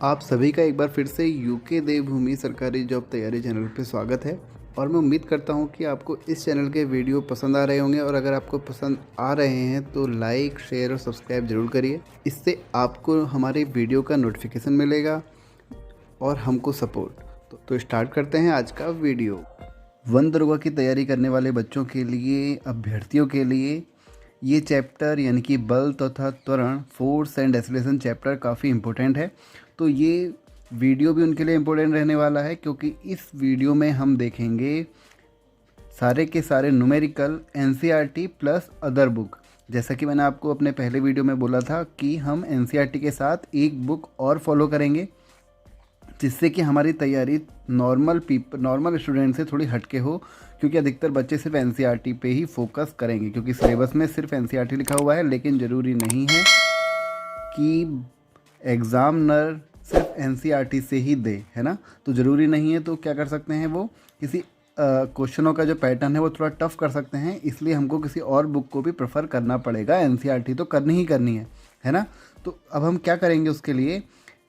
आप सभी का एक बार फिर से यूके देवभूमि सरकारी जॉब तैयारी चैनल पे स्वागत है। और मैं उम्मीद करता हूँ कि आपको इस चैनल के वीडियो पसंद आ रहे होंगे, और अगर आपको पसंद आ रहे हैं तो लाइक, शेयर और सब्सक्राइब ज़रूर करिए। इससे आपको हमारे वीडियो का नोटिफिकेशन मिलेगा और हमको सपोर्ट। तो स्टार्ट करते हैं आज का वीडियो। वन दरोगा की तैयारी करने वाले बच्चों के लिए, अभ्यर्थियों के लिए ये चैप्टर यानी कि बल तथा त्वरण, फोर्स एंड एक्सेलरेशन चैप्टर काफ़ी इम्पोर्टेंट है। तो ये वीडियो भी उनके लिए इम्पोर्टेंट रहने वाला है, क्योंकि इस वीडियो में हम देखेंगे सारे के सारे numerical, NCERT plus other book. जैसा कि मैंने आपको अपने पहले वीडियो में बोला था कि हम एनसीईआरटी के साथ एक बुक और फॉलो करेंगे, जिससे कि हमारी तैयारी नॉर्मल स्टूडेंट से थोड़ी हटके हो। क्योंकि अधिकतर बच्चे सिर्फ एनसीईआरटी पे ही फोकस करेंगे, क्योंकि सिलेबस में सिर्फ एनसीईआरटी लिखा हुआ है। लेकिन ज़रूरी नहीं है कि एग्ज़ामिनर सिर्फ एनसीईआरटी से ही दे, है ना। तो ज़रूरी नहीं है, तो क्या कर सकते हैं, वो किसी क्वेश्चनों का जो पैटर्न है वो थोड़ा टफ कर सकते हैं। इसलिए हमको किसी और बुक को भी प्रेफर करना पड़ेगा। एनसीईआरटी तो करनी ही करनी है ना। तो अब हम क्या करेंगे, उसके लिए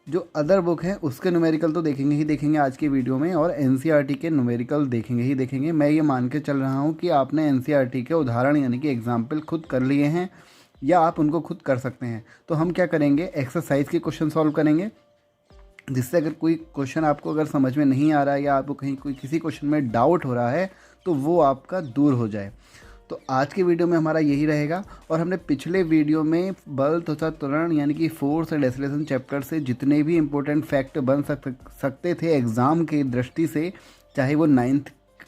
जो अदर बुक है उसके न्यूमेरिकल तो देखेंगे ही देखेंगे आज के वीडियो में, और एनसीईआरटी के न्यूमेरिकल देखेंगे ही देखेंगे। मैं ये मान के चल रहा हूँ कि आपने एनसीईआरटी के उदाहरण यानी कि एग्जाम्पल खुद कर लिए हैं, या आप उनको खुद कर सकते हैं। तो हम क्या करेंगे, एक्सरसाइज के क्वेश्चन सॉल्व करेंगे, जिससे अगर कोई क्वेश्चन आपको अगर समझ में नहीं आ रहा है, या आपको कहीं किसी क्वेश्चन में डाउट हो रहा है, तो वो आपका दूर हो जाए। तो आज के वीडियो में हमारा यही रहेगा। और हमने पिछले वीडियो में बल तथा त्वरण यानी कि फोर्स एंड एक्सेलरेशन चैप्टर से जितने भी इम्पोर्टेंट फैक्ट बन सकते थे एग्ज़ाम की दृष्टि से, चाहे वो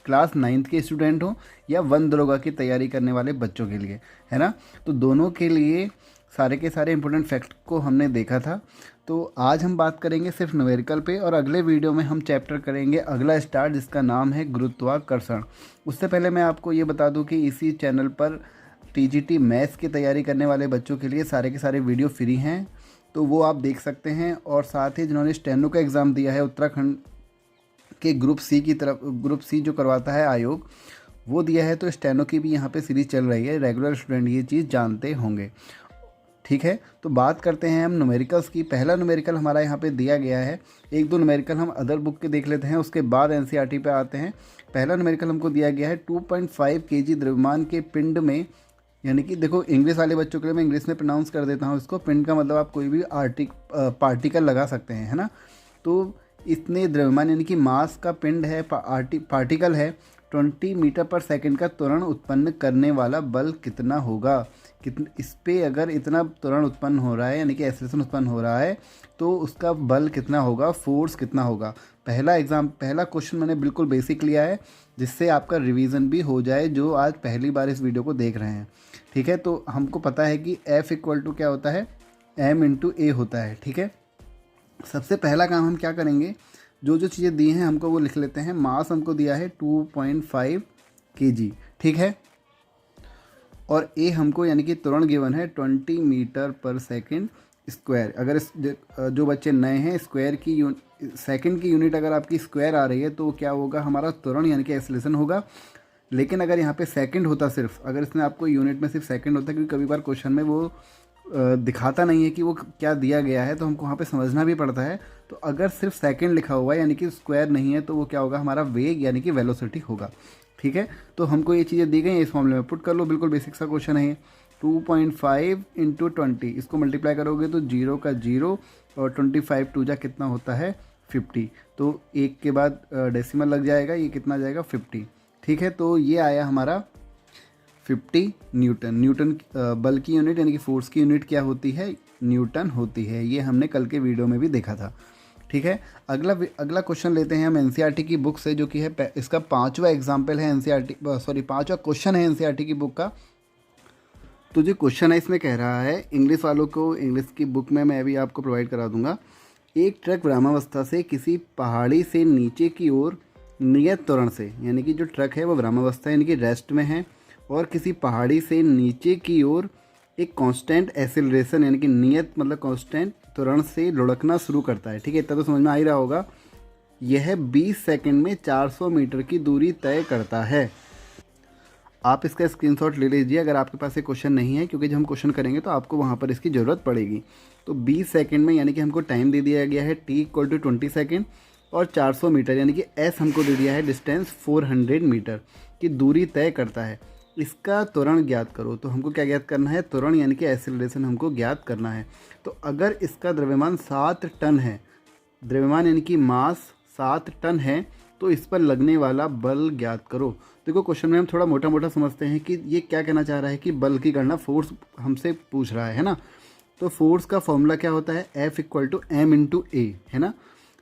क्लास 9th के स्टूडेंट हो या वन दरोगा की तैयारी करने वाले बच्चों के लिए, है ना। तो दोनों के लिए सारे के सारे इम्पोर्टेंट फैक्ट को हमने देखा था। तो आज हम बात करेंगे सिर्फ न्यूमेरिकल पे, और अगले वीडियो में हम चैप्टर करेंगे अगला स्टार्ट, जिसका नाम है गुरुत्वाकर्षण। उससे पहले मैं आपको ये बता दूं कि इसी चैनल पर टीजीटी मैथ्स की तैयारी करने वाले बच्चों के लिए सारे के सारे वीडियो फ्री हैं, तो वो आप देख सकते हैं। और साथ ही जिन्होंने स्टेनो का एग्ज़ाम दिया है उत्तराखंड के ग्रुप सी जो करवाता है आयोग, वो दिया है, तो स्टेनो की भी यहाँ पे सीरीज चल रही है। रेगुलर स्टूडेंट ये चीज़ जानते होंगे, ठीक है। तो बात करते हैं हम न्यूमेरिकल्स की। पहला न्यूमेरिकल हमारा यहाँ पे दिया गया है। एक दो न्यूमेरिकल हम अदर बुक के देख लेते हैं, उसके बाद एनसीईआरटी पे आते हैं। पहला न्यूमेरिकल हमको दिया गया है 2.5 केजी द्रव्यमान के पिंड में, यानी कि देखो इंग्लिश वाले बच्चों के लिए मैं इंग्लिश में प्रोनाउंस कर देता हूँ इसको। पिंड का मतलब आप कोई भी पार्टिकल लगा सकते हैं, है ना। तो इतने द्रव्यमान यानी कि मास का पिंड है, पार्टिकल है, 20 मीटर पर सेकंड का त्वरण उत्पन्न करने वाला बल कितना होगा। इस पे अगर इतना त्वरण उत्पन्न हो रहा है यानी कि एक्सेलरेशन उत्पन्न हो रहा है, तो उसका बल कितना होगा, फोर्स कितना होगा। पहला क्वेश्चन मैंने बिल्कुल बेसिक लिया है, जिससे आपका रिवीजन भी हो जाए, जो आज पहली बार इस वीडियो को देख रहे हैं, ठीक है। तो हमको पता है कि F इक्वल टू क्या होता है, M इंटू A होता है, ठीक है। सबसे पहला काम हम क्या करेंगे, जो जो चीज़ें दी हैं हमको वो लिख लेते हैं। मास हमको दिया है 2.5 kg, ठीक है। और ए हमको यानी कि त्वरण गिवन है 20 मीटर पर सेकंड स्क्वायर। अगर जो बच्चे नए हैं, स्क्वायर की सेकंड की यूनिट अगर आपकी स्क्वायर आ रही है, तो क्या होगा, हमारा त्वरण यानी कि एक्सेलरेशन होगा। लेकिन अगर यहाँ पे सेकंड होता, सिर्फ अगर इसमें आपको यूनिट में सिर्फ सेकंड होता, क्योंकि कभी बार क्वेश्चन में वो दिखाता नहीं है कि वो क्या दिया गया है, तो हमको वहाँ पे समझना भी पड़ता है। तो अगर सिर्फ सेकंड लिखा हुआ है यानी कि स्क्वायर नहीं है, तो वो क्या होगा, हमारा वेग यानी कि वेलोसिटी होगा, ठीक है। तो हमको ये चीज़ें दी गई हैं, इस फॉर्मूले में पुट कर लो। बिल्कुल बेसिक सा क्वेश्चन है ये। 2.5 इंटू 20, इसको मल्टीप्लाई करोगे तो 0 का 0, और 25 टू जा कितना होता है 50। तो एक के बाद डेसिमल लग जाएगा, ये कितना जाएगा 50, ठीक है। तो ये आया हमारा 50 न्यूटन। बल की यूनिट यानी कि फोर्स की यूनिट क्या होती है, न्यूटन होती है। ये हमने कल के वीडियो में भी देखा था, ठीक है। अगला क्वेश्चन लेते हैं हम एनसीईआरटी की बुक से, जो कि है इसका 5वां एग्जाम्पल है 5वां क्वेश्चन है एनसीईआरटी की बुक का। तो जो क्वेश्चन है इसमें कह रहा है, इंग्लिश वालों को इंग्लिश की बुक में मैं भी आपको प्रोवाइड करा दूंगा। एक ट्रक विरामावस्था से किसी पहाड़ी से नीचे की ओर नियत त्वरण से, यानी कि जो ट्रक है वो विरामावस्था यानी कि रेस्ट में है, और किसी पहाड़ी से नीचे की ओर एक कांस्टेंट एक्सेलरेशन यानी कि नियत मतलब कांस्टेंट त्वरण से लुढ़कना शुरू करता है, ठीक है। इतना तो समझ में आ ही रहा होगा। यह 20 सेकंड में 400 मीटर की दूरी तय करता है। आप इसका स्क्रीनशॉट ले लीजिए अगर आपके पास ये क्वेश्चन नहीं है, क्योंकि जब हम क्वेश्चन करेंगे तो आपको वहाँ पर इसकी ज़रूरत पड़ेगी। तो 20 सेकंड में यानी कि हमको टाइम दे दिया गया है t = 20 सेकंड, और 400 मीटर यानी कि s हमको दे दिया है डिस्टेंस 400 मीटर की दूरी तय करता है। इसका त्वरण ज्ञात करो। तो हमको क्या ज्ञात करना है? त्वरण यानी कि एक्सेलरेशन हमको ज्ञात करना है। तो अगर इसका द्रव्यमान 7 टन है, द्रव्यमान यानी कि मास 7 टन है, तो इस पर लगने वाला बल ज्ञात करो। देखो क्वेश्चन में हम थोड़ा मोटा मोटा समझते हैं कि ये क्या कहना चाह रहा है कि बल की गणना, फोर्स हमसे पूछ रहा है ना। तो फोर्स का फॉर्मूला क्या होता है? F = m/a, है ना।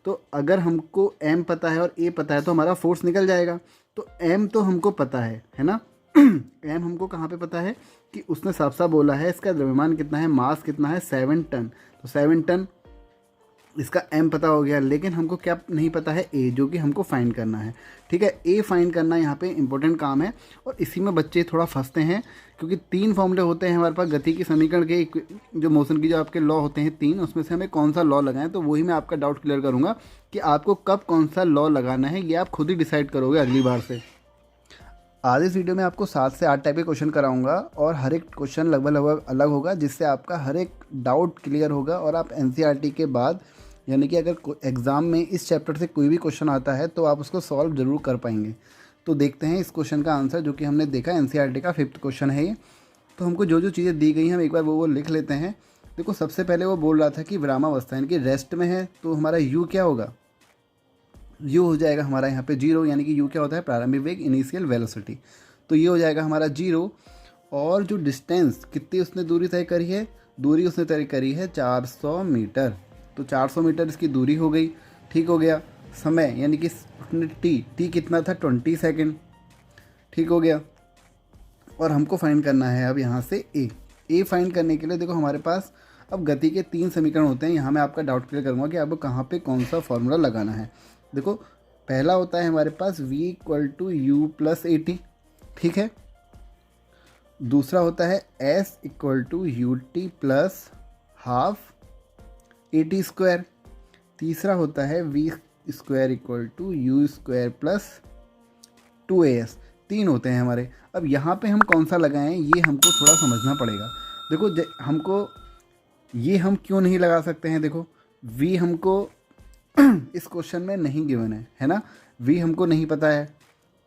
तो अगर हमको m पता है और a पता है तो हमारा फोर्स निकल जाएगा। तो m तो हमको पता है ना। m हमको कहाँ पे पता है कि उसने साफ साफ बोला है इसका द्रव्यमान कितना है, मास कितना है, 7 टन। तो 7 टन इसका m पता हो गया, लेकिन हमको क्या नहीं पता है? a, जो कि हमको फाइंड करना है। ठीक है, a फाइंड करना यहाँ पे इंपॉर्टेंट काम है। और इसी में बच्चे थोड़ा फंसते हैं, क्योंकि 3 फॉर्मूले होते हैं हमारे पास गति की समीकरण के, जो मोशन की जो आपके लॉ होते हैं 3, उसमें से हमें कौन सा लॉ लगाएं। तो वही मैं आपका डाउट क्लियर करूँगा कि आपको कब कौन सा लॉ लगाना है, ये आप खुद ही डिसाइड करोगे अगली बार से। आज इस वीडियो में आपको 7 से 8 टाइप के क्वेश्चन कराऊंगा, और हर एक क्वेश्चन लगभग अलग होगा, जिससे आपका हर एक डाउट क्लियर होगा। और आप एनसीईआरटी के बाद, यानी कि अगर एग्ज़ाम में इस चैप्टर से कोई भी क्वेश्चन आता है तो आप उसको सॉल्व ज़रूर कर पाएंगे। तो देखते हैं इस क्वेश्चन का आंसर, जो कि हमने देखा एनसीईआरटी का 5th क्वेश्चन है ये। तो हमको जो जो चीज़ें दी गई हैं हम एक बार वो लिख लेते हैं। देखो सबसे पहले वो बोल रहा था कि विरामावस्था यानी कि रेस्ट में है, तो हमारा यू क्या होगा? यू हो जाएगा हमारा यहाँ पे 0, यानी कि यू क्या होता है? प्रारंभिक वेग, इनिशियल वेलोसिटी। तो ये हो जाएगा हमारा 0। और जो डिस्टेंस, कितनी उसने दूरी तय करी है? दूरी उसने तय करी है 400 मीटर। तो 400 मीटर इसकी दूरी हो गई। ठीक हो गया। समय यानी कि टी कितना था? 20 सेकेंड। ठीक हो गया। और हमको फाइंड करना है अब यहाँ से ए फाइंड करने के लिए देखो हमारे पास अब गति के 3 समीकरण होते हैं। यहाँ मैं आपका डाउट क्लियर करूँगा कि आपको कहाँ पे कौन सा फॉर्मूला लगाना है। देखो पहला होता है हमारे पास v = u + at, ठीक है। दूसरा होता है s = ut + ½ at²। तीसरा होता है v² = u² + 2as। 3 होते हैं हमारे। अब यहाँ पे हम कौन सा लगाएं, ये हमको थोड़ा समझना पड़ेगा। देखो हमको ये हम क्यों नहीं लगा सकते हैं? देखो v हमको इस क्वेश्चन में नहीं गिवन है ना। v हमको नहीं पता है,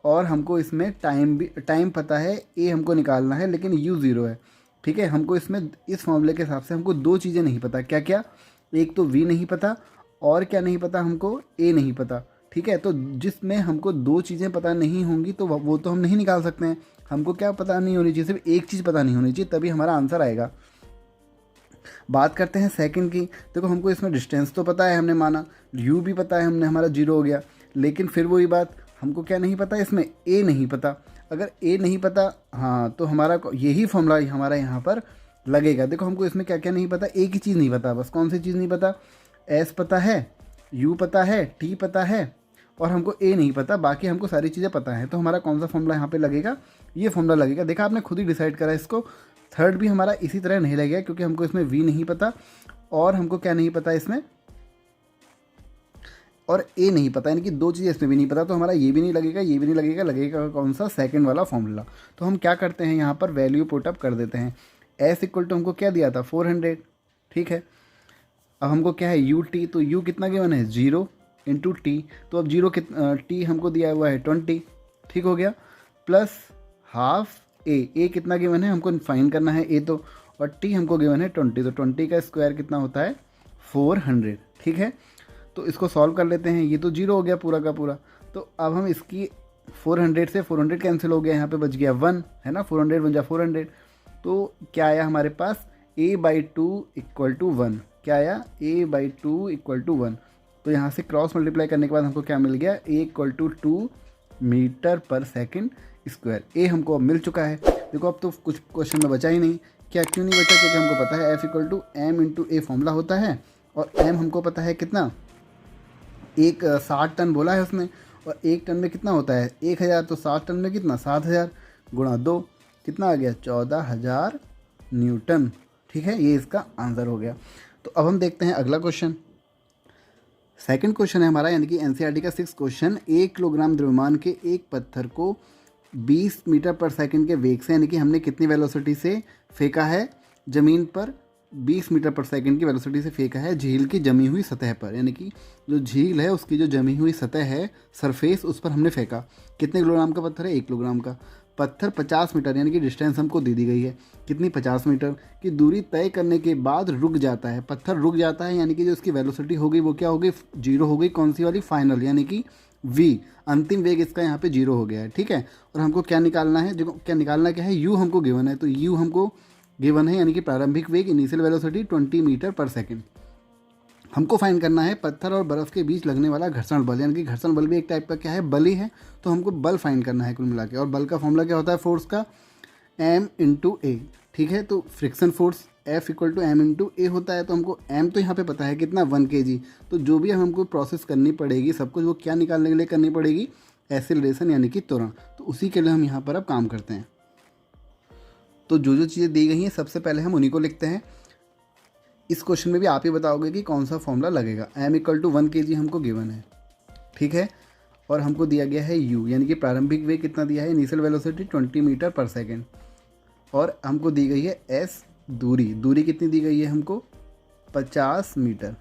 और हमको इसमें टाइम पता है, a हमको निकालना है, लेकिन u 0 है। ठीक है, हमको इसमें इस फॉर्मूले के हिसाब से हमको 2 चीज़ें नहीं पता। क्या क्या? एक तो v नहीं पता, और क्या नहीं पता हमको? a नहीं पता। ठीक है, तो जिसमें हमको 2 चीज़ें पता नहीं होंगी तो वो तो हम नहीं निकाल सकते हैं। हमको क्या पता नहीं होनी चाहिए? सिर्फ एक चीज़ पता नहीं होनी चाहिए, तभी हमारा आंसर आएगा। बात करते हैं सेकंड की। देखो हमको इसमें डिस्टेंस तो पता है, हमने माना, यू भी पता है हमने, हमारा 0 हो गया। लेकिन फिर वही बात, हमको क्या नहीं पता? इसमें ए नहीं पता। अगर ए नहीं पता, हाँ, तो हमारा यही फॉर्मूला हमारा यहाँ पर लगेगा। देखो हमको इसमें क्या क्या नहीं पता? एक ही चीज़ नहीं पता, बस कौन सी चीज़ नहीं पता? एस पता है, यू पता है, टी पता है, और हमको ए नहीं पता। बाकी हमको सारी चीज़ें पता है। तो हमारा कौन सा फॉर्मूला यहाँ पे लगेगा? ये फॉर्मूला लगेगा। देखा आपने खुद ही डिसाइड करा इसको। थर्ड भी हमारा इसी तरह नहीं लगेगा, क्योंकि हमको इसमें v नहीं पता, और हमको क्या नहीं पता इसमें, और a नहीं पता, यानी कि 2 चीज़ें इसमें भी नहीं पता। तो हमारा ये भी नहीं लगेगा, ये भी नहीं लगेगा। लगेगा कौन सा? सेकंड वाला फॉर्मूला। तो हम क्या करते हैं, यहाँ पर वैल्यू पुटअप कर देते हैं। s = हमको क्या दिया था? 400। ठीक है, अब हमको क्या है? ut। तो u कितना गिवन है? 0 × t। तो अब 0 t हमको दिया हुआ है 20। ठीक हो गया। प्लस ½ a कितना गिवन है? हमको फाइंड करना है a तो, और t हमको गिवन है 20। तो 20 का स्क्वायर कितना होता है? 400। ठीक है, तो इसको सॉल्व कर लेते हैं। ये तो 0 हो गया पूरा का पूरा। तो अब हम इसकी 400 से 400 कैंसिल हो गया, यहाँ पे बच गया 1, है ना। 400 बन जा 400। तो क्या आया हमारे पास? a/2 = 1। क्या आया? a/2 = 1। तो यहाँ से क्रॉस मल्टीप्लाई करने के बाद हमको क्या मिल गया? a = 2 मीटर/सेकंड²। ए हमको अब मिल चुका है। देखो अब तो कुछ क्वेश्चन में बचा ही नहीं। क्या क्यों नहीं बचा? क्योंकि हमको पता है F = m × a फॉर्मूला होता है, और m हमको पता है कितना? 60 टन बोला है उसने, और 1 टन में कितना होता है? 1000। तो 60 टन में कितना? 7000 × 2 कितना आ गया? 14000 न्यूटन। ठीक है, ये इसका आंसर हो गया। तो अब हम देखते हैं अगला क्वेश्चन। सेकंड क्वेश्चन है हमारा, यानी कि एनसीईआरटी का 6th क्वेश्चन। 1 किलोग्राम द्रव्यमान के एक पत्थर को 20 मीटर पर सेकंड के वेग से, यानी कि हमने कितनी वेलोसिटी से फेंका है ज़मीन पर, 20 मीटर पर सेकंड की वेलोसिटी से फेंका है झील की जमी हुई सतह पर, यानी कि जो झील है उसकी जो जमी हुई सतह है सरफेस, उस पर हमने फेंका। कितने किलोग्राम का पत्थर है? 1 किलोग्राम का। पत्थर 50 मीटर, यानी कि डिस्टेंस हमको दे दी गई है कितनी? 50 मीटर की दूरी तय करने के बाद रुक जाता है, पत्थर रुक जाता है, यानी कि जो उसकी वेलोसिटी हो गई वो क्या हो गई? 0 हो गई। कौन सी वाली? फाइनल, यानी कि v, अंतिम वेग इसका यहाँ पे 0 हो गया है। ठीक है, और हमको क्या निकालना है? देखो क्या निकालना क्या है, u हमको गिवन है, तो u हमको गिवन है, यानी कि प्रारंभिक वेग इनिशियल वेलोसिटी 20 मीटर पर सेकंड। हमको फाइंड करना है पत्थर और बर्फ़ के बीच लगने वाला घर्षण बल, यानी कि घर्षण बल भी एक टाइप का क्या है? बल ही है, तो हमको बल फाइंड करना है कुल मिला के। और बल का फॉर्मूला क्या होता है फोर्स का? m into a. ठीक है, तो friction force F equal to m into a होता है, तो हमको m तो यहाँ पे पता है कितना? 1 kg। तो जो भी हमको प्रोसेस करनी पड़ेगी सब कुछ वो क्या निकालने के लिए करनी पड़ेगी? एक्सेलरेशन, यानी कि त्वरण। तो उसी के लिए हम यहाँ पर अब काम करते हैं। तो जो चीज़ें दी गई हैं सबसे पहले हम उन्हीं को लिखते हैं। इस क्वेश्चन में भी आप ही बताओगे कि कौन सा फॉर्मूला लगेगा। m इक्वल टू 1 kg हमको गिवन है, ठीक है, और हमको दिया गया है u, यानी कि प्रारंभिक वेग कितना दिया है? इनिशियल वेलोसिटी 20 मीटर पर सेकेंड, और हमको दी गई है s दूरी कितनी दी गई है हमको? 50 मीटर।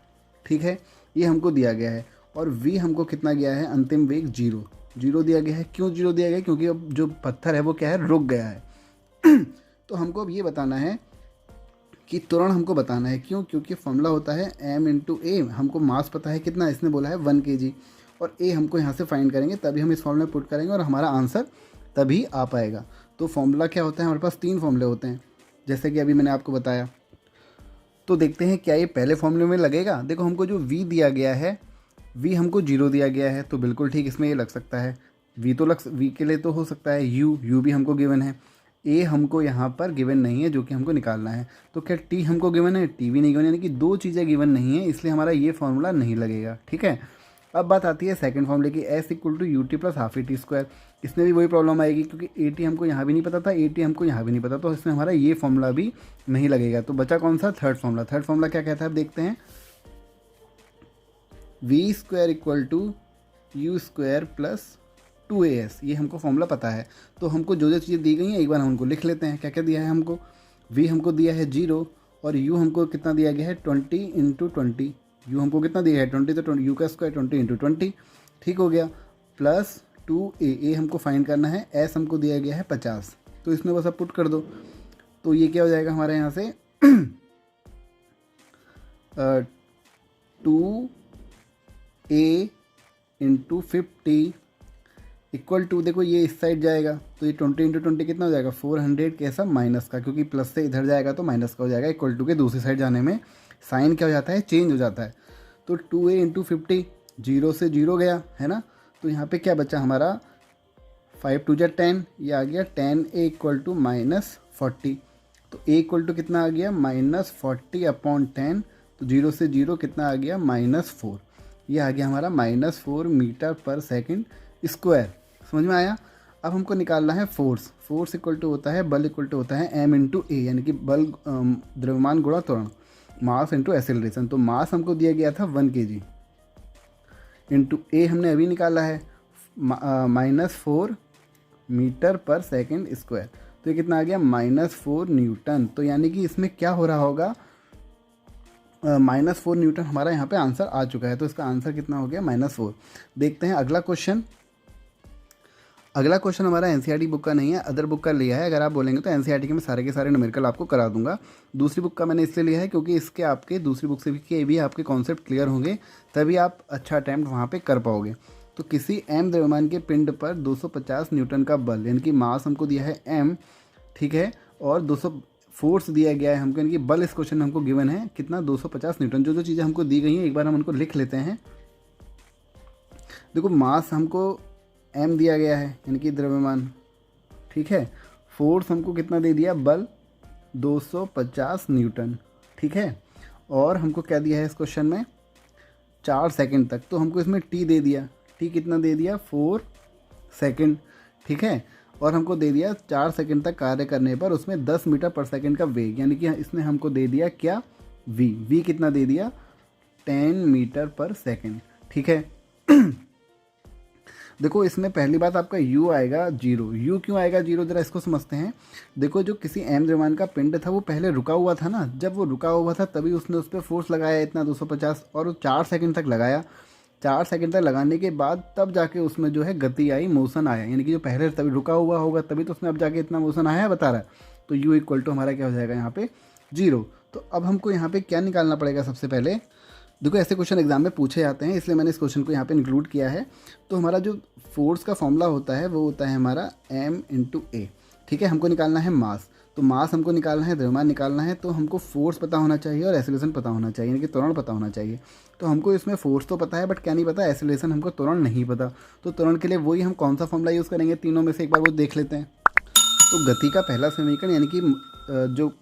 ठीक है, ये हमको दिया गया है। और v हमको कितना गया है? अंतिम वेग 0 दिया गया है। क्यों 0 दिया गया है? क्योंकि अब जो पत्थर है वो क्या है? रुक गया है। तो हमको अब ये बताना है कि त्वरण हमको बताना है। क्यों? क्योंकि फॉर्मूला होता है m इंटू ए। हमको मास पता है कितना? इसने बोला है 1 kg, और a हमको यहाँ से फाइंड करेंगे, तभी हम इस फॉर्मूले में पुट करेंगे और हमारा आंसर तभी आ पाएगा। तो फॉर्मूला क्या होता है? हमारे पास 3 फॉर्मूले होते हैं, जैसे कि अभी मैंने आपको बताया। तो देखते हैं क्या ये पहले फॉर्मूले में लगेगा। देखो हमको जो v दिया गया है, v हमको 0 दिया गया है, तो बिल्कुल ठीक इसमें ये लग सकता है। v के लिए तो हो सकता है। u भी हमको गिवन है। a हमको यहाँ पर गिवन नहीं है, जो कि हमको निकालना है। तो क्या t हमको गिवन है? t भी नहीं गिवन, यानी कि 2 चीज़ें गिवन नहीं है, इसलिए हमारा ये फॉर्मूला नहीं लगेगा। ठीक है, अब बात आती है सेकंड फॉर्मूले की, s equal to u t plus half a t square. इसमें भी वही प्रॉब्लम आएगी, क्योंकि ए टी हमको यहाँ भी नहीं पता था, ए टी हमको यहाँ भी नहीं पता, तो इसमें हमारा ये फॉर्मूला भी नहीं लगेगा। तो बचा कौन सा? थर्ड फॉर्मूला क्या कहता है? अब देखते हैं। V square equal to u square plus 2as, ये हमको फॉर्मूला पता है। तो हमको जो चीज़ें दी गई हैं एक बार हम उनको लिख लेते हैं। क्या क्या दिया है हमको? v हमको दिया है 0, और u हमको कितना दिया गया है? 20 इंटू 20। u हमको कितना दिया है? 20, तो 20 u का स्क्वायर 20 इंटू 20, ठीक हो गया, प्लस 2a हमको फाइंड करना है। s हमको दिया गया है 50, तो इसमें बस अब पुट कर दो। तो ये क्या हो जाएगा हमारे यहाँ से? 2a इंटू 50 इक्वल टू, देखो ये इस साइड जाएगा, तो ये 20 इंटू 20 कितना हो जाएगा? 400, कैसा? माइनस का, क्योंकि प्लस से इधर जाएगा तो माइनस का हो जाएगा। इक्वल टू के दूसरी साइड जाने में साइन क्या हो जाता है? चेंज हो जाता है। तो 2a इंटू 50, 0 से 0 गया है ना, तो यहाँ पे क्या बचा हमारा? 5 2 10, ये आ गया 10a इक्वल टू माइनस 40। तो a इक्वल टू कितना आ गया? माइनस 40 अपॉन 10, तो 0 से 0 कितना आ गया? -4। ये आ गया हमारा -4 मीटर पर सेकेंड स्क्वायर। समझ में आया? अब हमको निकालना है फोर्स इक्वल टू होता है, बल इक्वल टू होता है m इंटू ए, यानी कि बल द्रव्यमान गुणा त्वरण, मास इंटू एक्सेलरेशन। तो मास हमको दिया गया था 1 kg, इंटू ए हमने अभी निकाला है -4 मीटर पर सेकेंड स्क्वायर। तो ये कितना आ गया? -4 न्यूटन। तो यानी कि इसमें क्या हो रहा होगा? -4 न्यूटन हमारा यहाँ पे आंसर आ चुका है। तो इसका आंसर कितना हो गया? -4। देखते हैं अगला क्वेश्चन। अगला क्वेश्चन हमारा एनसीईआरटी बुक का नहीं है, अदर बुक का लिया है। अगर आप बोलेंगे तो एनसीईआरटी के मैं सारे के सारे न्यूमेरिकल आपको करा दूंगा। दूसरी बुक का मैंने इसलिए लिया है क्योंकि इसके आपके दूसरी बुक से भी आपके कॉन्सेप्ट क्लियर होंगे, तभी आप अच्छा अटैम्प्ट वहाँ पे कर पाओगे। तो किसी m द्रव्यमान के पिंड पर 250 न्यूटन का बल, यानी कि मास हमको दिया है m, ठीक है, और 200 फोर्स दिया गया है हमको, यानी कि बल इस क्वेश्चन में हमको गिवन है कितना? 250 न्यूटन। जो चीज़ें हमको दी गई हैं एक बार हम उनको लिख लेते हैं। देखो मास हमको m दिया गया है, यानी कि द्रव्यमान, ठीक है। फोर्स हमको कितना दे दिया? बल 250 न्यूटन, ठीक है। और हमको क्या दिया है इस क्वेश्चन में? 4 सेकंड तक, तो हमको इसमें t दे दिया। t कितना दे दिया? 4 सेकंड, ठीक है। और हमको दे दिया 4 सेकंड तक कार्य करने पर उसमें 10 मीटर पर सेकंड का वेग, यानी कि इसने हमको दे दिया क्या? v कितना दे दिया? 10 मीटर पर सेकंड, ठीक है। देखो इसमें पहली बात आपका u आएगा 0। u क्यों आएगा 0, ज़रा इसको समझते हैं। देखो जो किसी m द्रव्यमान का पिंड था वो पहले रुका हुआ था ना, जब वो रुका हुआ था तभी उसने उस पर फोर्स लगाया इतना 250, और वो 4 सेकंड तक लगाया। 4 सेकंड तक लगाने के बाद तब जाके उसमें जो है गति आई, मोशन आया, यानी कि जो पहले तभी रुका हुआ होगा तभी तो उसमें अब जाके इतना मोशन आया है, बता रहा है। तो u इक्वल टू हमारा क्या हो जाएगा यहाँ पे 0। तो अब हमको यहाँ पे क्या निकालना पड़ेगा सबसे पहले। देखो ऐसे क्वेश्चन एग्जाम में पूछे जाते हैं, इसलिए मैंने इस क्वेश्चन को यहाँ पे इंक्लूड किया है। तो हमारा जो फोर्स का फॉर्मूला होता है वो होता है हमारा m इंटू ए। ठीक है, हमको निकालना है मास, तो मास हमको निकालना है, द्रव्यमान निकालना है, तो हमको फोर्स पता होना चाहिए और एक्सेलरेशन पता होना चाहिए, यानी कि त्वरण पता होना चाहिए। तो हमको इसमें फोर्स तो पता है बट क्या नहीं पता, एक्सेलरेशन हमको त्वरण नहीं पता। तो त्वरण के लिए वही हम कौन सा फॉर्मूला यूज़ करेंगे, तीनों में से एक बार वो देख लेते हैं। तो गति का पहला समीकरण यानी कि जो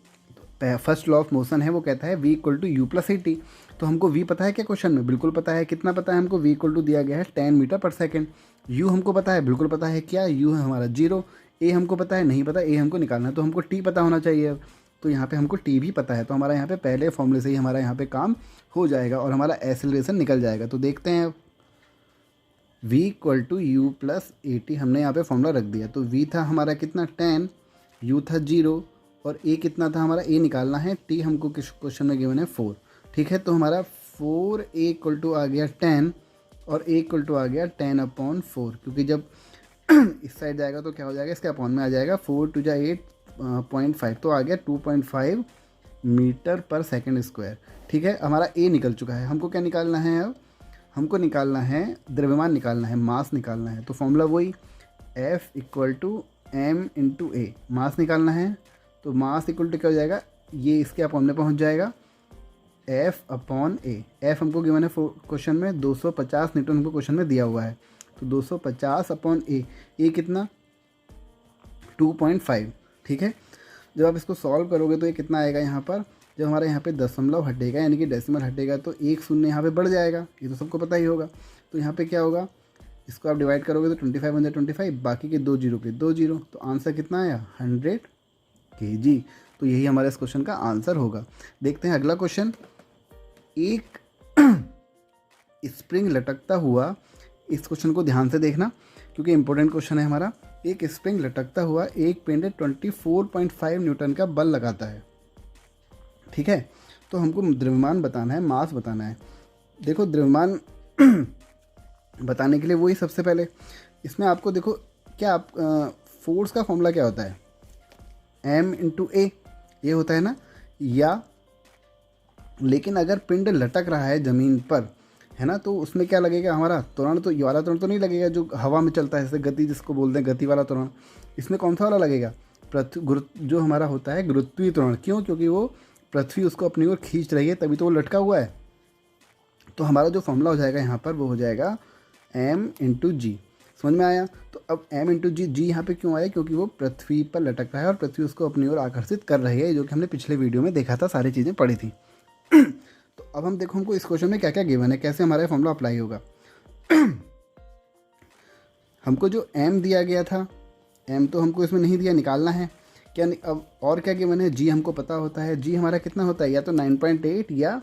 फर्स्ट लॉ ऑफ मोशन है वो कहता है v equal to u plus a t. तो हमको v पता है क्या क्वेश्चन में, बिल्कुल पता है। कितना पता है हमको, v इक्वल टू दिया गया है 10 मीटर पर सेकंड। u हमको पता है, बिल्कुल पता है, क्या u है हमारा 0। a हमको पता है, नहीं पता, a हमको निकालना है, तो हमको t पता होना चाहिए। अब तो यहाँ पे हमको t भी पता है, तो हमारा यहाँ पे पहले फॉर्मूले से ही हमारा यहाँ पे काम हो जाएगा और हमारा एक्सेलरेशन निकल जाएगा। तो देखते हैं अब v equal to u plus a t, हमने यहाँ पे फॉर्मूला रख दिया। तो v था हमारा कितना 10, u था 0 और a कितना था हमारा, a निकालना है, t हमको किस क्वेश्चन में गिवन है 4। ठीक है, तो हमारा 4a इक्वल टू आ गया 10 और a इक्वल टू आ गया 10/4, क्योंकि जब इस साइड जाएगा तो क्या हो जाएगा, इसके अपॉन में आ जाएगा 4 टू जा 8.5, तो आ गया 2.5 मीटर पर सेकंड स्क्वायर। ठीक है, हमारा a निकल चुका है। हमको क्या निकालना है, अब हमको निकालना है द्रव्यमान, निकालना है, मास निकालना है। तो फॉर्मूला वही F equal to m into a, mass निकालना है। तो मास इक्वल टू क्या हो जाएगा, ये इसके अपॉन में पहुंच जाएगा F अपॉन ए। F हमको गिवन है क्वेश्चन में 250 न्यूटन हमको क्वेश्चन में दिया हुआ है। तो 250 अपॉन ए कितना 2.5। ठीक है, जब आप इसको सॉल्व करोगे तो ये कितना आएगा यहाँ पर, जब हमारे यहाँ पे दशमलव हटेगा यानी कि डेसिमल हटेगा तो एक शून्य यहाँ पे बढ़ जाएगा, ये तो सबको पता ही होगा। तो यहाँ पे क्या होगा, इसको आप डिवाइड करोगे तो 25 × 25, बाकी के 2 जीरो के 2 जीरो, तो आंसर कितना आया 100 kg। तो यही हमारे इस क्वेश्चन का आंसर होगा। देखते हैं अगला क्वेश्चन। एक स्प्रिंग लटकता हुआ, इस क्वेश्चन को ध्यान से देखना क्योंकि इंपॉर्टेंट क्वेश्चन है हमारा। एक स्प्रिंग लटकता हुआ एक पिंड 24.5 न्यूटन का बल लगाता है। ठीक है, तो हमको द्रव्यमान बताना है, मास बताना है। देखो द्रव्यमान बताने के लिए वही सबसे पहले इसमें आपको देखो क्या आप फोर्स का फॉर्मूला क्या होता है, m इंटू ए, ये होता है ना, या लेकिन अगर पिंड लटक रहा है ज़मीन पर, है ना, तो उसमें क्या लगेगा हमारा त्वरण, तो ये वाला त्वरण तो नहीं लगेगा जो हवा में चलता है, जैसे गति जिसको बोलते हैं गति वाला त्वरण। इसमें कौन सा वाला लगेगा, जो हमारा होता है गुरुत्वीय त्वरण। क्यों, क्योंकि वो पृथ्वी उसको अपनी ओर खींच रही है तभी तो वो लटका हुआ है। तो हमारा जो फॉर्मूला हो जाएगा यहाँ पर वो हो जाएगा m इंटू जी। समझ में आया। तो अब m इंटू जी यहाँ पे क्यों आया, क्योंकि वो पृथ्वी पर लटक रहा है और पृथ्वी उसको अपनी ओर आकर्षित कर रही है, जो कि हमने पिछले वीडियो में देखा था, सारी चीज़ें पढ़ी थी। तो अब हम देखो हमको इस क्वेश्चन में क्या क्या गिवन है, कैसे हमारा फॉर्मूला अप्लाई होगा। हमको जो m दिया गया था, m तो हमको इसमें नहीं दिया, निकालना है क्या। अब और क्या गिवन है, g हमको पता होता है, g हमारा कितना होता है, या तो 9.8 या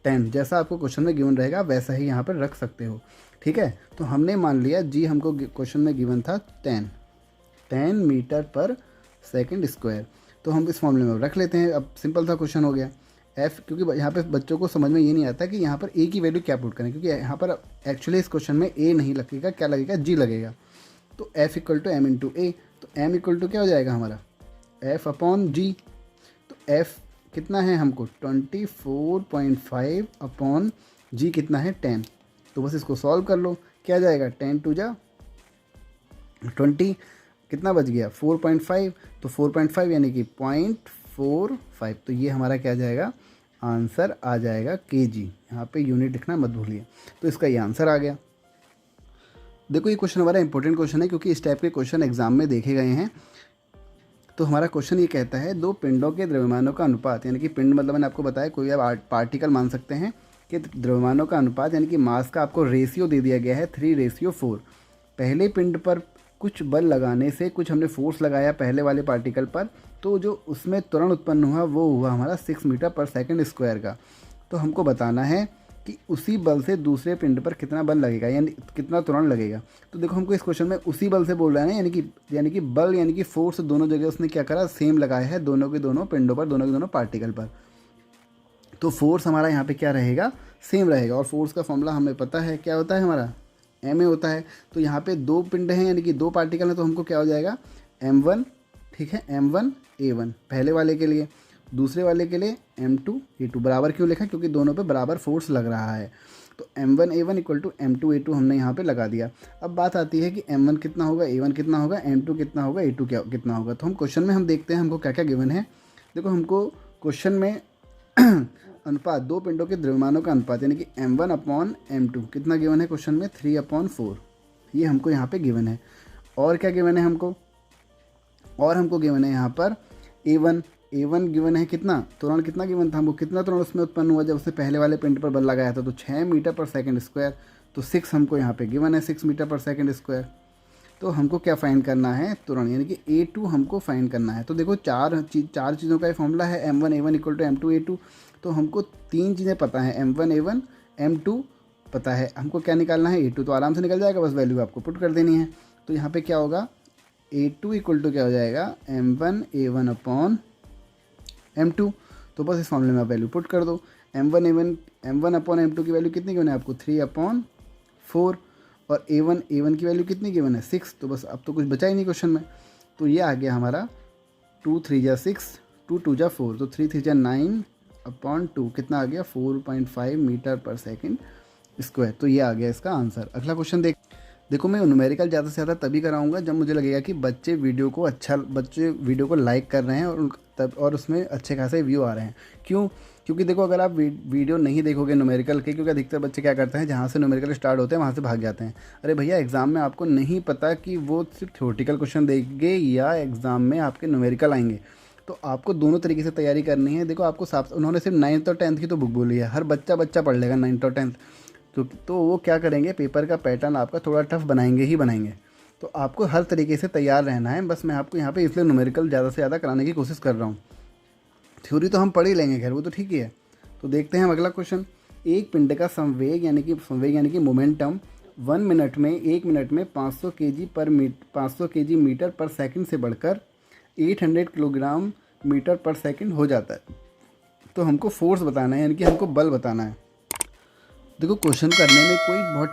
10, जैसा आपको क्वेश्चन में गिवन रहेगा वैसा ही यहाँ पर रख सकते हो। ठीक है, तो हमने मान लिया g हमको क्वेश्चन में गिवन था 10 मीटर पर सेकंड स्क्वायर, तो हम इस फॉर्मूले में रख लेते हैं। अब सिंपल सा क्वेश्चन हो गया। f, क्योंकि यहाँ पे बच्चों को समझ में ये नहीं आता कि यहाँ पर a की वैल्यू क्या पुट करें, क्योंकि यहाँ पर एक्चुअली इस क्वेश्चन में a नहीं लगेगा, क्या लगेगा, g लगेगा। तो f equal to m into a, तो m इक्वल टू क्या हो जाएगा हमारा f अपॉन g। तो f कितना है हमको 24.5 अपॉन g कितना है 10। तो बस इसको सॉल्व कर लो, क्या जाएगा 10 टू जा 20, कितना बच गया 4.5, तो 4.5 यानी कि 0.45, तो ये हमारा क्या जाएगा, आंसर आ जाएगा kg। यहाँ पे यूनिट लिखना मत भूलिए। तो इसका ये आंसर आ गया। देखो ये क्वेश्चन हमारा इंपॉर्टेंट क्वेश्चन है क्योंकि इस टाइप के क्वेश्चन एग्जाम में देखे गए हैं। तो हमारा क्वेश्चन ये कहता है दो पिंडों के द्रव्यमानों का अनुपात, यानी कि पिंड मतलब मैंने आपको बताया कोई आप पार्टिकल मान सकते हैं, कि द्रव्यमानों का अनुपात यानी कि मास का आपको रेशियो दे दिया गया है 3:4। पहले पिंड पर कुछ बल लगाने से, कुछ हमने फोर्स लगाया पहले वाले पार्टिकल पर, तो जो उसमें त्वरण उत्पन्न हुआ वो हुआ हमारा 6 मीटर पर सेकंड स्क्वायर का। तो हमको बताना है कि उसी बल से दूसरे पिंड पर कितना बल लगेगा, यानी कितना त्वरण लगेगा। तो देखो हमको इस क्वेश्चन में उसी बल से बोल रहा है ना, यानी कि बल यानी कि फोर्स दोनों जगह उसने क्या करा, सेम लगाया है दोनों के दोनों पिंडों पर, दोनों के दोनों पार्टिकल पर। तो फोर्स हमारा यहाँ पे क्या रहेगा, सेम रहेगा। और फोर्स का फॉर्मूला हमें पता है क्या होता है हमारा, एम ए होता है। तो यहाँ पे दो पिंड हैं यानी कि दो पार्टिकल हैं, तो हमको क्या हो जाएगा m1, ठीक है, m1a1 पहले वाले के लिए, दूसरे वाले के लिए m2a2। बराबर क्यों लिखा, क्योंकि दोनों पे बराबर फोर्स लग रहा है। तो m1a1 इक्वल टू m2a2 हमने यहाँ पे लगा दिया। अब बात आती है कि m1 कितना होगा, a1 कितना होगा, m2 कितना होगा, a2 कितना होगा। तो हम क्वेश्चन में हम देखते हैं हमको क्या क्या गिवन है। देखो हमको क्वेश्चन में अनुपात, दो पिंडों के द्रव्यमानों का अनुपात यानी कि m1/m2 कितना गिवन है क्वेश्चन में, 3/4, ये हमको यहाँ पे गिवन है। और क्या गिवन है हमको, और हमको गिवन है यहाँ पर a1 गिवन है कितना, त्वरण कितना गिवन था हमको, कितना त्वरण उसमें उत्पन्न हुआ जब उसने पहले वाले पिंड पर बल लगाया था, तो 6 मीटर पर सेकंड स्क्वायर। तो 6 हमको यहाँ पे गिवन है, 6 मीटर पर सेकंड स्क्वायर। तो हमको क्या फाइंड करना है, त्वरण यानी कि a2 हमको फाइंड करना है। तो देखो चार चीज़ों का फॉर्मूला है, m1a1 इक्वल टू m2a2। तो हमको तीन चीज़ें पता है, m1a1 m2 पता है, हमको क्या निकालना है, a2 तो आराम से निकल जाएगा, बस वैल्यू आपको पुट कर देनी है। तो यहाँ पे क्या होगा, a2 इक्वल टू क्या हो जाएगा, m1a1/m2। तो बस इस फॉर्मूले में आप वैल्यू पुट कर दो। m1/m2 की वैल्यू कितनी गिवन है आपको, 3/4। और a1 की वैल्यू कितनी गिवन है, 6। तो बस अब तो कुछ बचा ही नहीं क्वेश्चन में। तो ये आ गया हमारा 2 3 जा 6, 2 2 जा 4, तो 3 3 जा 9/2 कितना आ गया, 4.5 मीटर पर सेकंड स्क्वायर। तो ये आ गया इसका आंसर। अगला क्वेश्चन देखो मैं न्यूमेरिकल ज़्यादा से ज़्यादा तभी कराऊंगा जब मुझे लगेगा कि बच्चे वीडियो को लाइक कर रहे हैं और उसमें अच्छे खासे व्यू आ रहे हैं। क्यों, क्योंकि देखो अगर आप वीडियो नहीं देखोगे न्यूमेरिकल के, क्योंकि अधिकतर बच्चे क्या करते हैं, जहाँ से न्यूमेरिकल स्टार्ट होते हैं वहाँ से भाग जाते हैं। अरे भैया एग्ज़ाम में आपको नहीं पता कि वो सिर्फ थ्योरेटिकल क्वेश्चन देंगे या एग्ज़ाम में आपके न्यूमेरिकल आएंगे। तो आपको दोनों तरीके से तैयारी करनी है। देखो आपको साफ, उन्होंने सिर्फ 9th और 10th की तो बुक बोली है, हर बच्चा पढ़ लेगा 9th और 10th। तो वो क्या करेंगे, पेपर का पैटर्न आपका थोड़ा टफ बनाएंगे ही बनाएंगे। तो आपको हर तरीके से तैयार रहना है। बस मैं आपको यहाँ पे इसलिए न्यूमेरिकल ज़्यादा से ज़्यादा कराने की कोशिश कर रहा हूँ। थ्योरी तो हम पढ़ ही लेंगे, खैर वो तो ठीक ही है। तो देखते हैं हम अगला क्वेश्चन। एक पिंड का संवेग यानी कि मोमेंटम 1 मिनट में 500 kg मीटर पर सेकंड से बढ़कर 800 किलोग्राम मीटर पर सेकंड हो जाता है। तो हमको फोर्स बताना है, यानी कि हमको बल बताना है। देखो क्वेश्चन करने में कोई बहुत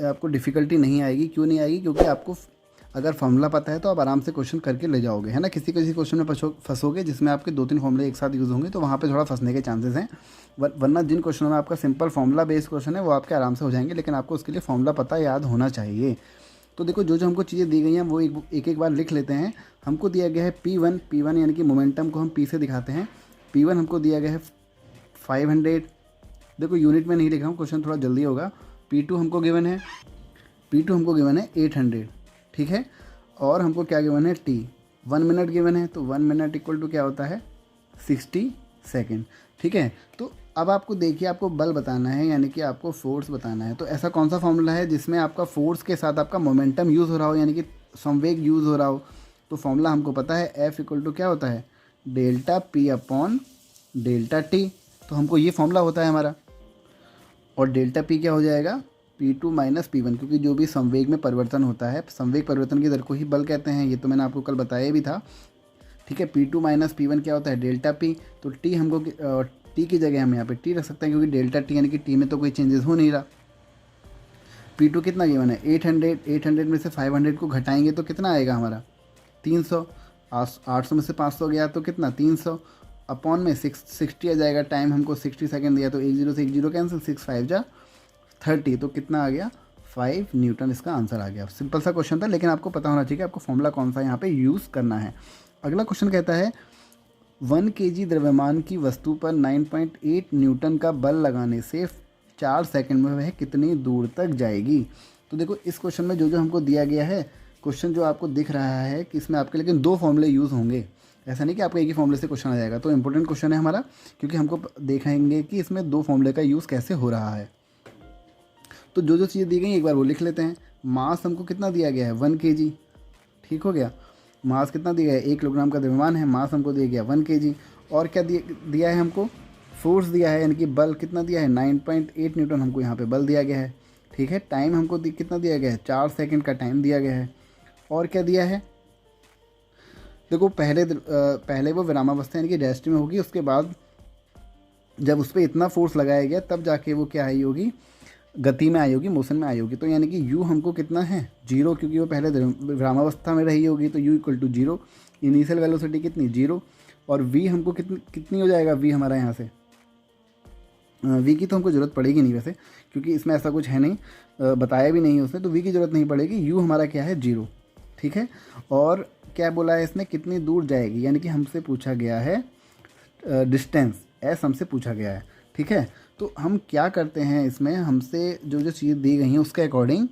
आपको डिफ़िकल्टी नहीं आएगी। क्यों नहीं आएगी, क्योंकि आपको अगर फॉर्मूला पता है तो आप आराम से क्वेश्चन करके ले जाओगे, है ना। किसी क्वेश्चन में फंसोगे जिसमें आपके 2-3 फॉर्मूले एक साथ यूज़ होंगे, तो वहाँ पे थोड़ा फंसने के चांसेस हैं। वरना जिन क्वेश्चनों में आपका सिंपल फॉर्मूला बेस्ड क्वेश्चन है वो आपके आराम से हो जाएंगे, लेकिन आपको उसके लिए फॉर्मूला पता याद होना चाहिए। तो देखो जो हमको चीज़ें दी गई हैं वो एक बार लिख लेते हैं। हमको दिया गया है P1 यानी कि मोमेंटम को हम P से दिखाते हैं। P1 हमको दिया गया है 500। देखो यूनिट में नहीं लिखा हूँ, क्वेश्चन थोड़ा जल्दी होगा। P2 हमको गिवन है 800, ठीक है। और हमको क्या गिवन है, T 1 मिनट गिवन है। तो 1 मिनट इक्वल टू क्या होता है, 60 सेकेंड, ठीक है। तो अब आपको देखिए, आपको बल बताना है यानी कि आपको फोर्स बताना है। तो ऐसा कौन सा फॉर्मूला है जिसमें आपका फोर्स के साथ आपका मोमेंटम यूज़ हो रहा हो, यानी कि संवेग यूज़ हो रहा हो। तो फॉर्मूला हमको पता है, F इक्वल टू क्या होता है, डेल्टा P/डेल्टा T। तो हमको ये फॉर्मूला होता है हमारा। और डेल्टा P क्या हो जाएगा, P2 माइनस P1, क्योंकि जो भी संवेग में परिवर्तन होता है, संवेग परिवर्तन की दर को ही बल कहते हैं। ये तो मैंने आपको कल बताया भी था, ठीक है। P2 माइनस P1 क्या होता है, डेल्टा P। तो T हमको T की जगह हम यहाँ पे T रख सकते हैं, क्योंकि डेल्टा T यानी कि T में तो कोई चेंजेस हो नहीं रहा। P2 कितना गिवन है, 800 में से 500 को घटाएंगे तो कितना आएगा हमारा, 300। 800 में से 500 गया तो कितना, 300 अपॉन में 60 आ जाएगा। टाइम हमको 60 सेकंड दिया, तो 1 0 से 1 0 कैंसिल, 6 5 जा 30। तो कितना आ गया, 5 न्यूटन इसका आंसर आ गया। सिंपल सा क्वेश्चन था, लेकिन आपको पता होना चाहिए आपको फॉर्मूला कौन सा यहाँ पे यूज़ करना है। अगला क्वेश्चन कहता है 1 kg द्रव्यमान की वस्तु पर 9.8 न्यूटन का बल लगाने से 4 सेकंड में वह कितनी दूर तक जाएगी। तो देखो इस क्वेश्चन में जो हमको दिया गया है, क्वेश्चन जो आपको दिख रहा है कि इसमें आपके लेकिन 2 फॉर्मूले यूज़ होंगे। ऐसा नहीं कि आपको एक ही फॉर्मूले से क्वेश्चन आ जाएगा। तो इंपॉर्टेंट क्वेश्चन है हमारा, क्योंकि हमको देखेंगे कि इसमें 2 फॉर्मूले का यूज़ कैसे हो रहा है। तो जो चीज़ें दी गई एक बार वो लिख लेते हैं। मास हमको कितना दिया गया है, 1 kg, ठीक हो गया। मास कितना दिया है, 1 किलोग्राम का द्रव्यमान है, मास हमको दिया गया 1 kg। और क्या दिया है हमको, फोर्स दिया है यानी कि बल कितना दिया है 9.8 न्यूटन हमको यहाँ पे बल दिया गया है। ठीक है, टाइम हमको कितना दिया गया है 4 सेकंड का टाइम दिया गया है। और क्या दिया है, देखो पहले वो विरामावस्था यानी कि रेस्ट में होगी, उसके बाद जब उस पर इतना फोर्स लगाया गया तब जाके वो क्या आई होगी, गति में आई होगी, मोशन में आई होगी। तो यानी कि u हमको कितना है 0, क्योंकि वो पहले विरामावस्था में रही होगी, तो u equal to 0, initial velocity कितनी 0, और v हमको कितनी हो जाएगा, v हमारा यहाँ से v की तो हमको ज़रूरत पड़ेगी नहीं वैसे, क्योंकि इसमें ऐसा कुछ है नहीं, बताया भी नहीं है उसने, तो v की ज़रूरत नहीं पड़ेगी, u हमारा क्या है 0। ठीक है, और क्या बोला है इसने, कितनी दूर जाएगी, यानी कि हमसे पूछा गया है डिस्टेंस, एस हमसे पूछा गया है। ठीक है, तो हम क्या करते हैं इसमें, हमसे जो जो चीज़ दी गई हैं उसके अकॉर्डिंग,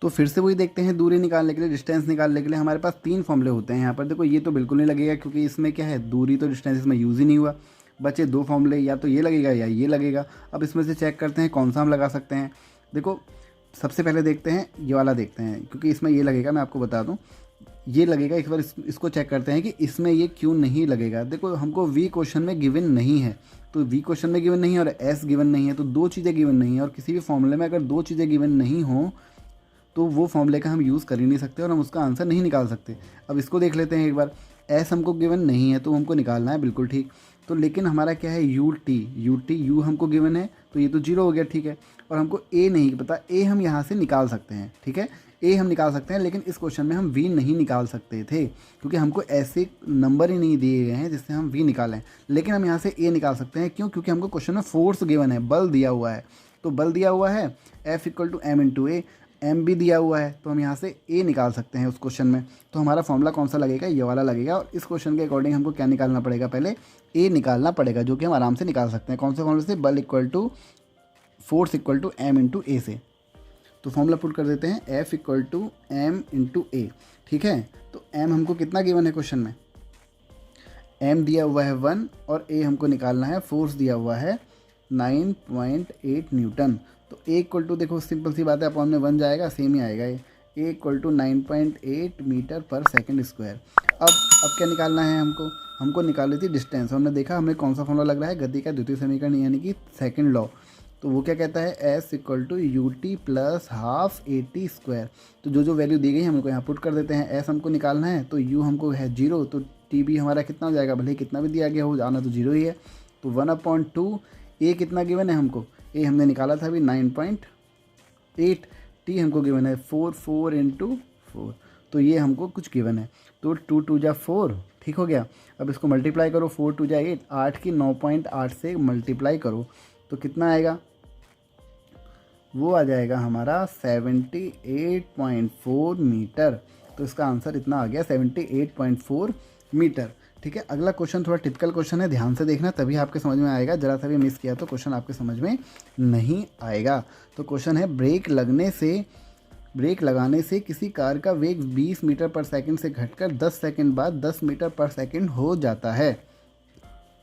तो फिर से वही देखते हैं, दूरी निकालने के लिए, डिस्टेंस निकालने के लिए हमारे पास 3 फॉर्मूले होते हैं यहाँ पर। देखो ये तो बिल्कुल नहीं लगेगा, क्योंकि इसमें क्या है, दूरी तो डिस्टेंस इसमें यूज़ ही नहीं हुआ, बचे 2 फॉर्मूले, या तो ये लगेगा या ये लगेगा। अब इसमें से चेक करते हैं कौन सा हम लगा सकते हैं। देखो सबसे पहले देखते हैं ये वाला, देखते हैं, क्योंकि इसमें ये लगेगा, मैं आपको बता दूँ ये लगेगा। एक बार इसको चेक करते हैं कि इसमें ये क्यों नहीं लगेगा। देखो हमको v क्वेश्चन में गिवन नहीं है, तो v क्वेश्चन में गिवन नहीं है और s गिवन नहीं है, तो 2 चीज़ें गिवन नहीं है, और किसी भी फॉर्मूले में अगर 2 चीज़ें गिवन नहीं हो तो वो फॉर्मूले का हम यूज़ कर ही नहीं सकते और हम उसका आंसर नहीं निकाल सकते। अब इसको देख लेते हैं एक बार, s हमको गिवन नहीं है तो हमको निकालना है, बिल्कुल ठीक। तो लेकिन हमारा क्या है u हमको गिवन है, तो ये तो 0 हो गया। ठीक है, और हमको a नहीं पता, a हम यहाँ से निकाल सकते हैं। ठीक है, a हम निकाल सकते हैं, लेकिन इस क्वेश्चन में हम v नहीं निकाल सकते थे, क्योंकि हमको ऐसे नंबर ही नहीं दिए गए हैं जिससे हम v निकालें। लेकिन हम यहाँ से a निकाल सकते हैं, क्यों, क्योंकि हमको क्वेश्चन में फोर्स गिवन है, बल दिया हुआ है। तो बल दिया हुआ है F equal to m into a, m भी दिया हुआ है, तो हम यहाँ से a निकाल सकते हैं उस क्वेश्चन में। तो हमारा फॉर्मूला कौन सा लगेगा, ये वाला लगेगा। और इस क्वेश्चन के अकॉर्डिंग हमको क्या निकालना पड़ेगा, पहले a निकालना पड़ेगा, जो कि हम आराम से निकाल सकते हैं। कौन से फॉर्मूले से, बल equal to force equal to m into a से। तो फॉर्मूला पुट कर देते हैं, F equal to m into a. ठीक है, तो m हमको कितना गिवन है क्वेश्चन में, m दिया हुआ है 1, और a हमको निकालना है, फोर्स दिया हुआ है 9.8 न्यूटन। तो a इक्वल टू, देखो सिंपल सी बात है, अपॉन में 1 जाएगा, सेम ही आएगा ये, a इक्वल टू 9.8 मीटर पर सेकंड स्क्वायर। अब क्या निकालना है हमको निकाली थी डिस्टेंस। हमने देखा हमें कौन सा फॉर्मूला लग रहा है, गति का द्वितीय समीकरण यानी कि सेकंड लॉ। तो वो क्या कहता है, s equal to ut plus half AT square. तो जो जो वैल्यू दी गई है हमको यहाँ पुट कर देते हैं। s हमको निकालना है, तो u हमको है 0, तो t भी हमारा कितना हो जाएगा, भले कितना भी दिया गया हो, आना तो 0 ही है। तो 1/2, a कितना गिवन है हमको, a हमने निकाला था अभी 9.8, t हमको गिवन है 4 इंटू 4, तो ये हमको कुछ गिवन है। तो 2 2 जा 4, ठीक हो गया। अब इसको मल्टीप्लाई करो, 4 2 जा 8, 8 की 9.8 से मल्टीप्लाई करो तो कितना आएगा, वो आ जाएगा हमारा 78.4 मीटर। तो इसका आंसर इतना आ गया 78.4 मीटर। ठीक है, अगला क्वेश्चन थोड़ा टिपिकल क्वेश्चन है, ध्यान से देखना तभी आपके समझ में आएगा। जरा सा भी मिस किया तो क्वेश्चन आपके समझ में नहीं आएगा। तो क्वेश्चन है, ब्रेक लगाने से किसी कार का वेग 20 मीटर पर सेकंड से घटकर 10 सेकंड बाद 10 मीटर पर सेकंड हो जाता है।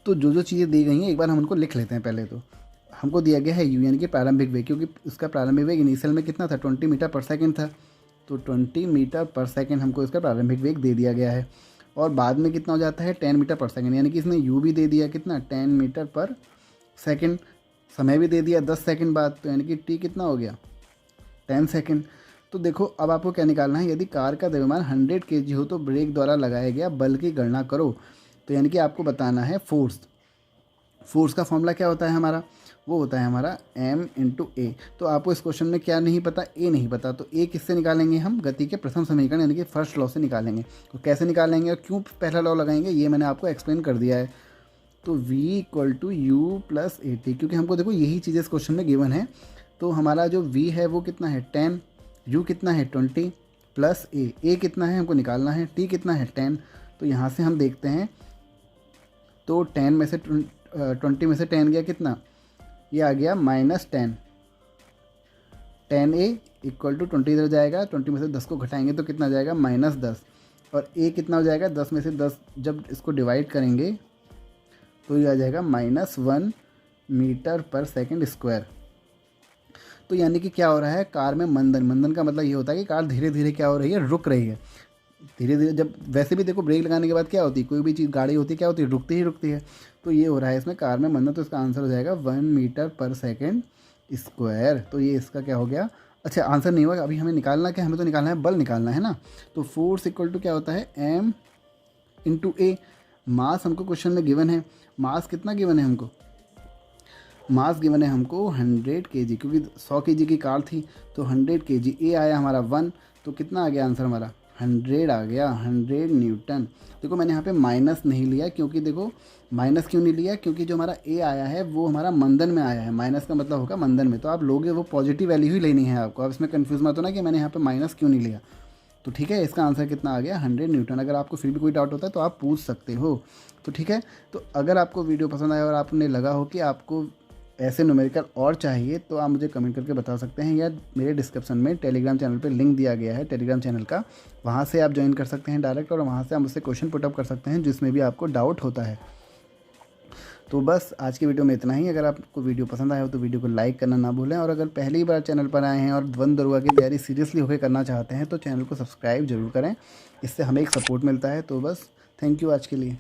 तो जो जो चीज़ें दी गई हैं एक बार हम उनको लिख लेते हैं। पहले तो हमको दिया गया है u यानी कि प्रारंभिक वेग, क्योंकि उसका प्रारंभिक वेग इनिशियल में कितना था 20 मीटर पर सेकंड था, तो 20 मीटर पर सेकंड हमको इसका प्रारंभिक वेग दे दिया गया है। और बाद में कितना हो जाता है 10 मीटर पर सेकंड, यानी कि इसने u भी दे दिया कितना 10 मीटर पर सेकंड, समय भी दे दिया 10 सेकंड बाद, तो यानी कि t कितना हो गया 10 सेकंड। तो देखो अब आपको क्या निकालना है, यदि कार का द्रव्यमान 100 kg हो तो ब्रेक द्वारा लगाया गया बल की गणना करो। तो यानी कि आपको बताना है फोर्स का फॉर्मूला क्या होता है हमारा, वो होता है हमारा m इंटू ए। तो आपको इस क्वेश्चन में क्या नहीं पता, a नहीं पता, तो a किससे निकालेंगे हम, गति के प्रथम समीकरण यानी कि फर्स्ट लॉ से निकालेंगे। तो कैसे निकालेंगे और क्यों पहला लॉ लगाएंगे ये मैंने आपको एक्सप्लेन कर दिया है। तो v equal to u plus AT, क्योंकि हमको देखो यही चीज़ें इस क्वेश्चन में गिवन है। तो हमारा जो v है वो कितना है 10, u कितना है 20 प्लस a कितना है हमको निकालना है, t कितना है 10। तो यहाँ से हम देखते हैं तो 10 में से 20 में से 10 गया कितना, ये आ गया -10, 10a इक्वल टू 20 इधर जाएगा, 20 में से 10 को घटाएंगे तो कितना जाएगा -10, और a कितना हो जाएगा 10 में से 10 जब इसको डिवाइड करेंगे तो ये आ जाएगा -1 मीटर पर सेकंड स्क्वायर। तो यानी कि क्या हो रहा है, कार में मंदन का मतलब ये होता है कि कार धीरे धीरे क्या हो रही है, रुक रही है। धीरे धीरे जब वैसे भी देखो ब्रेक लगाने के बाद क्या होती है, कोई भी चीज़ गाड़ी होती है क्या होती है, रुकती ही रुकती है। तो ये हो रहा है इसमें कार में बनना, तो इसका आंसर हो जाएगा 1 मीटर पर सेकेंड स्क्वायर। तो ये इसका क्या हो गया। अच्छा आंसर नहीं हुआ, अभी हमें निकालना क्या, हमें तो निकालना है बल निकालना है ना। तो फोर्स इक्वल टू क्या होता है M × A। मास हमको क्वेश्चन में गिवन है, मास कितना गिवन है हमको, मास गिवन है हमको 100 kg, क्योंकि 100 kg की कार थी तो 100 kg। ए आया हमारा 1, तो कितना आ गया आंसर हमारा 100 आ गया, 100 न्यूटन। देखो मैंने यहाँ पे माइनस नहीं लिया, क्योंकि देखो माइनस क्यों नहीं लिया, क्योंकि जो हमारा ए आया है वो हमारा मंदन में आया है, माइनस का मतलब होगा मंदन में, तो आप लोगे वो पॉजिटिव वैल्यू ही लेनी है आपको। अब इसमें कन्फ्यूज़ मत होना कि मैंने यहाँ पे माइनस क्यों नहीं लिया। तो ठीक है, इसका आंसर कितना आ गया 100 न्यूटन। अगर आपको फिर भी कोई डाउट होता है तो आप पूछ सकते हो। तो ठीक है, तो अगर आपको वीडियो पसंद आया और आपने लगा हो कि आपको ऐसे न्यूमेरिकल और चाहिए तो आप मुझे कमेंट करके बता सकते हैं, या मेरे डिस्क्रिप्शन में टेलीग्राम चैनल पे लिंक दिया गया है टेलीग्राम चैनल का, वहाँ से आप ज्वाइन कर सकते हैं डायरेक्ट, और वहाँ से आप मुझसे क्वेश्चन पुटअप कर सकते हैं जिसमें भी आपको डाउट होता है। तो बस आज की वीडियो में इतना ही। अगर आपको वीडियो पसंद आया हो तो वीडियो को लाइक करना ना भूलें, और अगर पहली बार चैनल पर आए हैं और वन दरोगा की तैयारी सीरियसली होकर करना चाहते हैं तो चैनल को सब्सक्राइब जरूर करें, इससे हमें एक सपोर्ट मिलता है। तो बस थैंक यू आज के लिए।